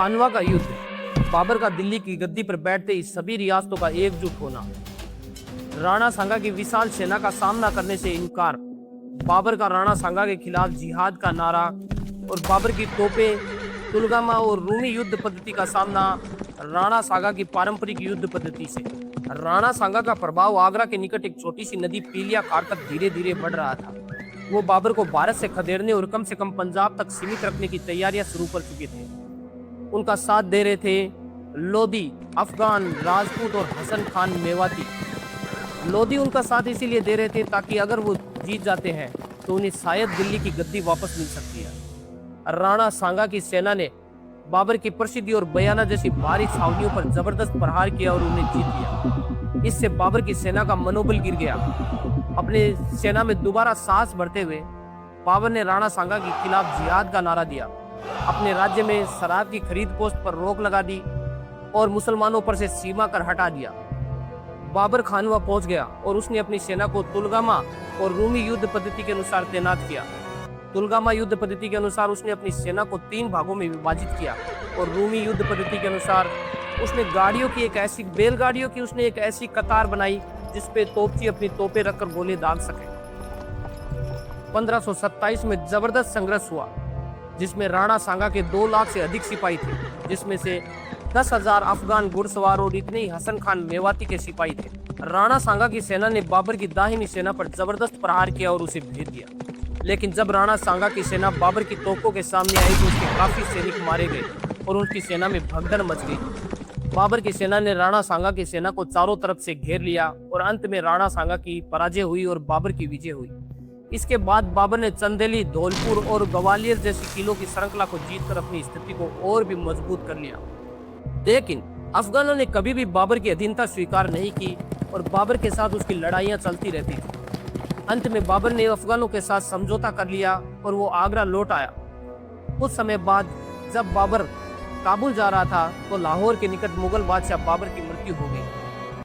खानवा का युद्ध, बाबर का दिल्ली की गद्दी पर बैठते ही सभी रियासतों का एकजुट होना, राणा सांगा की विशाल सेना का सामना करने से इनकार, बाबर का राणा सांगा के खिलाफ जिहाद का नारा और बाबर की तोपें, तुलगामा और रूमी युद्ध पद्धति का सामना राणा सांगा की पारंपरिक युद्ध पद्धति से। राणा सांगा का प्रभाव आगरा के निकट एक छोटी सी नदी पीलिया खार तक धीरे धीरे बढ़ रहा था। वो बाबर को भारत से खदेड़ने और कम से कम पंजाब तक सीमित रखने की तैयारियां शुरू कर चुके थे। उनका साथ दे रहे थे लोधी, अफगान, राजपूत और हसन खान मेवाती। लोधी उनका साथ इसीलिए दे रहे थे ताकि अगर वो जीत जाते हैं तो उन्हें शायद दिल्ली की गद्दी वापस मिल सकती है। राणा सांगा की सेना ने बाबर की प्रसिद्धि और बयाना जैसी भारी छावनियों पर जबरदस्त प्रहार किया और उन्हें जीत लिया। इससे बाबर की सेना का मनोबल गिर गया। अपने सेना में दोबारा साहस भरते हुए बाबर ने राणा सांगा के खिलाफ जिहाद का नारा दिया, अपने राज्य में शराब की खरीद पोस्ट पर रोक लगा दी और मुसलमानों पर से सीमा कर हटा दिया। बाबर खानवा पहुंच गया और उसने अपनी सेना को तुलगामा और रूमी युद्ध पद्धति के अनुसार तैनात किया। तुलगामा युद्ध पद्धति के अनुसार उसने अपनी सेना को 3 भागों में विभाजित किया और रूमी युद्ध पद्धति के अनुसार उसने बैलगाड़ियों की उसने एक ऐसी कतार बनाई जिसपे तोपची अपनी तोपें रखकर गोले दाग सके। 1527 में जबरदस्त संघर्ष हुआ जिसमें राणा सांगा के 2 लाख से अधिक सिपाही थे, जिसमें से 10,000 अफगान घुड़सवार और इतने ही हसन खान मेवाती के सिपाही थे। राणा सांगा की सेना ने बाबर की दाहिनी सेना पर जबरदस्त प्रहार किया और उसे भेद दिया। लेकिन जब राणा सांगा की सेना बाबर की तोपों के सामने आई तो उसके काफी सैनिक मारे गए और उनकी सेना में भगदड़ मच गई। बाबर की सेना ने राणा सांगा की सेना को चारों तरफ से घेर लिया और अंत में राणा सांगा की पराजय हुई और बाबर की विजय हुई। इसके बाद बाबर ने चंदेली, धौलपुर और ग्वालियर जैसी किलों की श्रृंखला को जीतकर अपनी स्थिति को और भी मजबूत कर लिया। लेकिन अफगानों ने कभी भी बाबर की अधीनता स्वीकार नहीं की और बाबर के साथ उसकी लड़ाइयां चलती रहती थी। अंत में बाबर ने अफगानों के साथ समझौता कर लिया और वो आगरा लौट आया। कुछ समय बाद जब बाबर काबुल जा रहा था तो लाहौर के निकट मुगल बादशाह बाबर की मृत्यु हो गई।